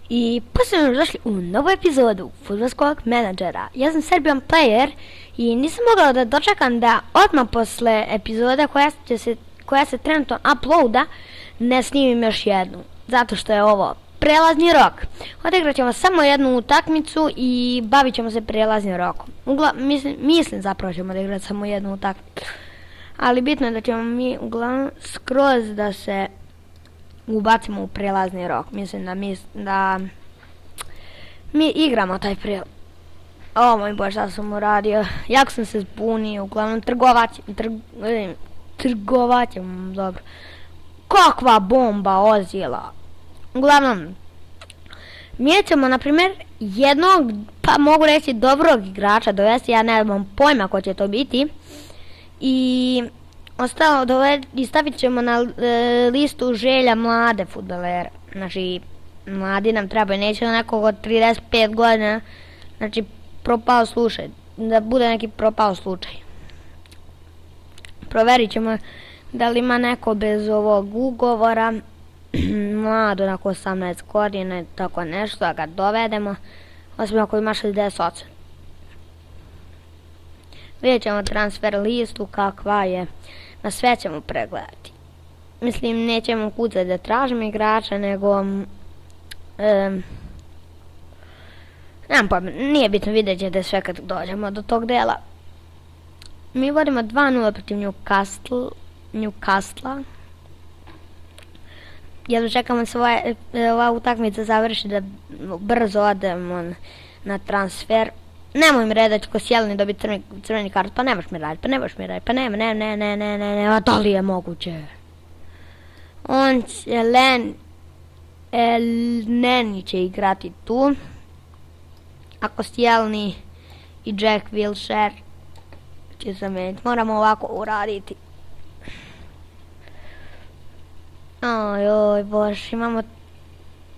I posljedno smo došli u novu epizodu Fudbalskog menadžera. Ja sam Serbian Player i nisam mogla da dočekam da odmah posle epizode koja se trenutno uploada ne snimim još jednu. Zato što je ovo prelazni rok. Odigrat ćemo samo jednu utakmicu i bavit ćemo se prelaznim rokom. Mislim zapravo ćemo odigrati samo jednu utakmicu. Ali bitno je da ćemo mi uglavnom skroz da se ubacimo u prelazni rok. Mislim da mi igramo taj prelaz. O moj bože, šta sam uradio? Jako sam se zbunio, uglavnom trgovat ćemo, dobro. Kakva bomba ozila. Uglavnom, mi ćemo, na primjer, jednog, pa mogu reći dobrog igrača dovesti, ja nemam pojma ko će to biti. I stavit ćemo na listu želja mlade fudbalere. Znači, mladi nam trebaju, neće nekog od 35 godina, znači propao slučaj, da bude neki propao slučaj. Provjerit ćemo da li ima neko bez ovog ugovora, mlado, nakon 18 godina, tako nešto, da ga dovedemo, osim ako ima 60%. Vidjet ćemo transfer listu kakva je, na sve ćemo pregledati. Mislim, nećemo kucati da tražimo igrača, nego nemam pojma, nije bitno, vidjet ćete sve kad dođemo do tog dela. Mi vodimo 2-0 protiv Newcastle. Jedno čekamo da se ova utakmica završi, da brzo odemo na transfer. Nemoj mi reći da će Koscielny dobiti crveni kart, pa nemaš mi raditi, pa ne, da li je moguće? On će Neni će igrati tu, a Koscielny i Jack Wilshere će zameniti. Moramo ovako uraditi. Oj bože, imamo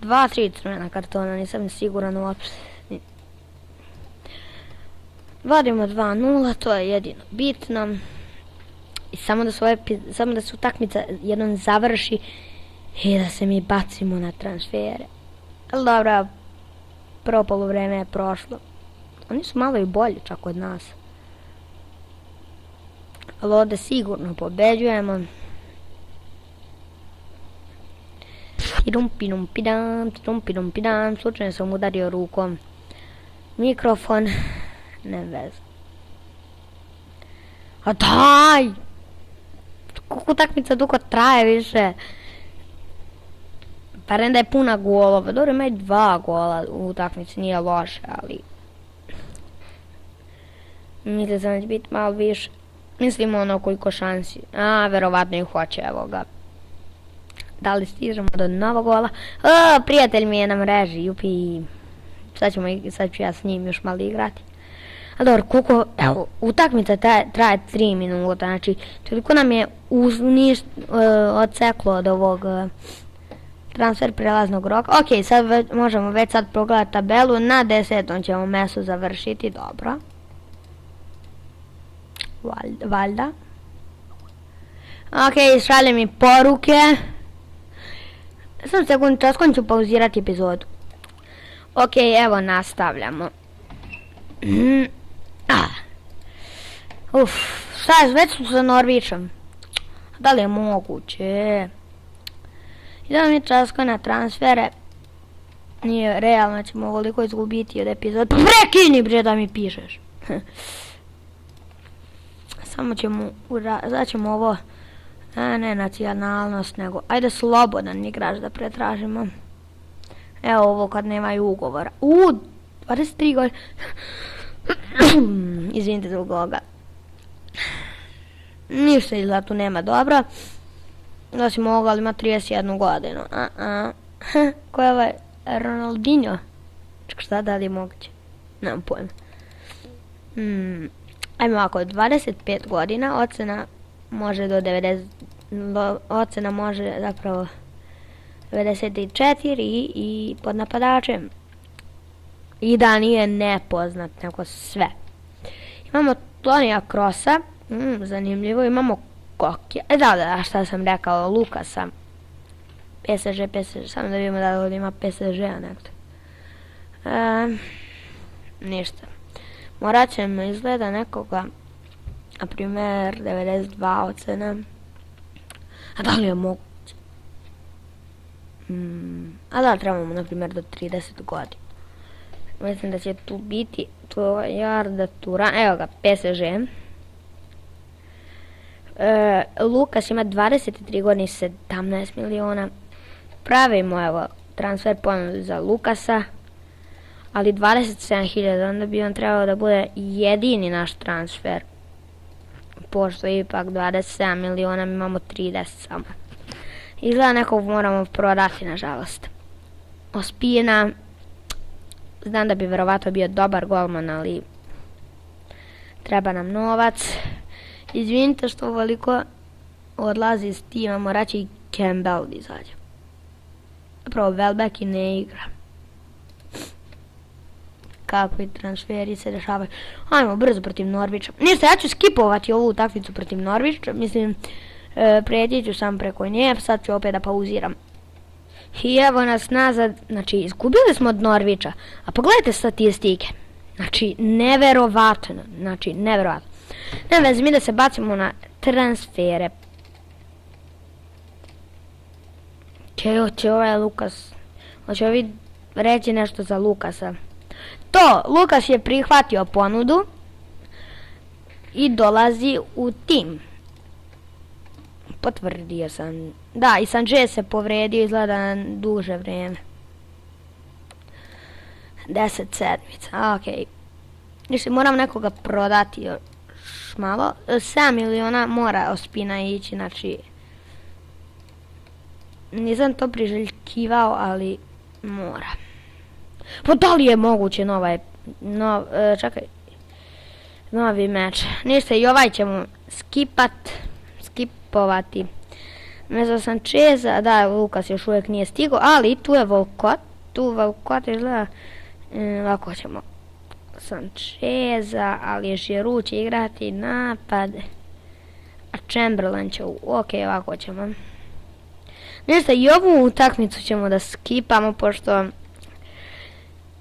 2-3 crvena kartona, nisam siguran uopšte. Vodimo 2-0, to je jedino bitno. I samo da se utakmica jednom završi i da se mi bacimo na transfere. Ali dobro, prvo poluvreme je prošlo. Oni su malo i bolji čak od nas. Ali ovdje sigurno pobeđujemo. Tidum-pidam, slučajno sam udario rukom mikrofon. Ne veze. A daj! Kako utakmica dugo traje više? Barem da je puna golova. Dobro, ima i 2 gola u utakmici, nije loše, ali mislim da će biti malo više. Mislim ono koliko šansi. Verovatno ih hoće, evo ga. Da li stižemo do novog gola? Prijatelj mi je na mreži, jupi. Sad ću ja s njim još malo igrati. A dobro, koliko, evo, utakmica traje 3 minuta, znači toliko nam je odseklo od ovog transfer prelaznog roka. Ok, sad možemo već sad pogledati tabelu, na 10. ćemo mjestu završiti, dobro. Valjda. Ok, šalje mi poruke. Sam sekund čas, kon ću pauzirati epizodu. Ok, evo nastavljamo. Šta je, već su sa Norvićem. Da li je moguće? Idemo mi časko na transfere. Nije realno, ćemo ovoliko izgubiti od epizoda. Prekini bre da mi pišeš. Samo ćemo, ćemo ovo, ne nacionalnost, nego, ajde slobodan igrač da pretražimo. Evo ovo kad nemaju ugovora. 23 godina. Izvinite zbog ovoga. Ništa izgleda tu nema dobro. Osim ovoga, ali ima 31 godinu. Ko je ovaj Ronaldinho? Čekaj, šta, da li je moguće? Nemam pojma. Ajmo ovako, 25 godina, ocena može do 90, ocena može zapravo 94 i pod napadačem. I da nije nepoznat, nego sve. Imamo Tonija Krosa, zanimljivo, imamo Kokija, da, šta sam rekao, Lukasa. PSG, samo da vidimo da li ima PSG-a nekto. Ništa. Morat ćemo izgleda nekoga, na primjer 92 ocena. A da li je moguće? A da, trebamo na primjer do 30 godina. Mislim da će tu biti Jarda Turan, evo ga, PSG. Lukas ima 23 godine i 17 miliona. Pravimo evo transfer ponudu za Lukasa, ali 27.000, onda bi on trebao da bude jedini naš transfer. Pošto ipak 27 miliona, mi imamo 30 samo. Izgleda nekog moramo prodati, nažalost. Ospina, znam da bi verovatno bio dobar golman, ali treba nam novac. Izvinite što veliko odlazi iz tima, morat će i Campbell izađe. Zapravo Welbeck i ne igra. Kakvi transferi se dešavaju. Ajmo brzo protiv Norvića. Ništa, ja ću skipovati ovu utakmicu protiv Norvića. Mislim, prijeći ću sam preko nje, sad ću opet da pauziram. I evo nas nazad, znači izgubili smo od Norvića. A pogledajte statistike. Znači, neverovatno. Ne vezi, mi da se bacimo na transfere. Hoće ovaj Lukas. Hoće ovi reći nešto za Lukasa. Lukas je prihvatio ponudu i dolazi u tim. Potvrdio sam. Da, i Sanchez se povredio, izgleda na duže vrijeme. 10 sedmica, okej. Ništa, moram nekoga prodati još malo. 7 miliona mora Ospina ići, znači... Nisam to priželjkivao, ali mora. Pa da li je moguće novi meč? Ništa, i ovaj ćemo skipovati. Mezo Sancheza, da, Lukas još uvijek nije stigao, ali tu je Volkot. Tu Volkot izgleda, ovako ćemo Sancheza, ali je Giroud će igrati napad. A Chamberlain će ovako ćemo. Ništa, i ovu utakmicu ćemo da skipamo, pošto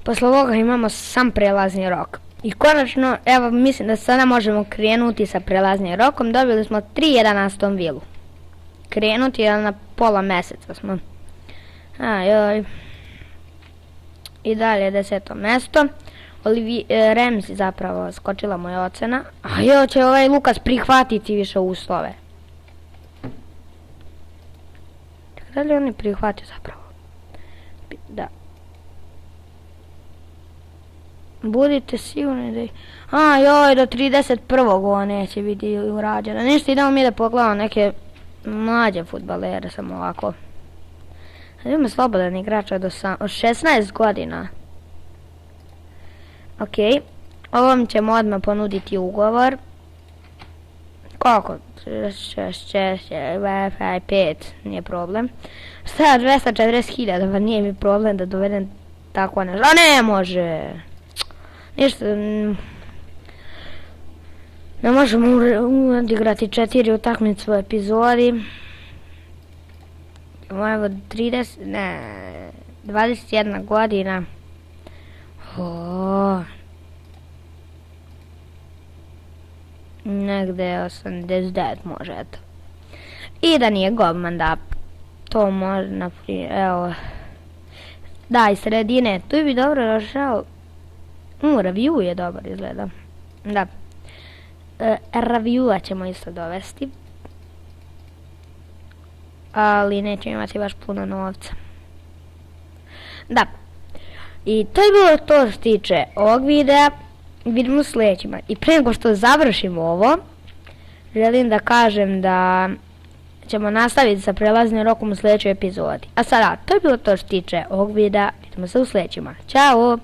posle ovoga imamo sam prelazni rok. I konačno, evo, mislim da sada možemo krenuti sa prelaznim rokom. Dobili smo 3-1 Aston Villu. Krenuti je na pola mjeseca smo. I dalje 10. mjesto. Ramsey zapravo skočila moja ocena. A će ovaj Lukas prihvatiti više uslove. Da li on je prihvatio zapravo? Da. Budite sigurni da je... do 31. ovo neće biti urađeno. Ništa, idemo mi da pogledamo neke mlađe fudbalere, samo ovako. Ima slobodan igrač od 16 godina. Okej. Ovom ćemo odmah ponuditi ugovor. Koliko? 5, nije problem. Šta, 240.000, pa nije mi problem da dovedem tako nešto. A ne može! Ništa, ne možemo odigrati 4 utakmice u epizodi. Evo 21 godina. Negde 89 može, eto. I da nije golman, da to može, naprimjer, evo. Da, iz sredine, tu bi dobro došao. Review je dobar, izgleda. Da. Reviewa ćemo isto dovesti. Ali nećemo imati baš puno novca. Da. I to je bilo to što se tiče ovog videa. Vidimo u sljedećima. I prije nego što završimo ovo, želim da kažem da ćemo nastaviti sa prelaznim rokom u sljedećoj epizodi. A sada, to je bilo to što se tiče ovog videa. Vidimo se u sljedećima. Ćao!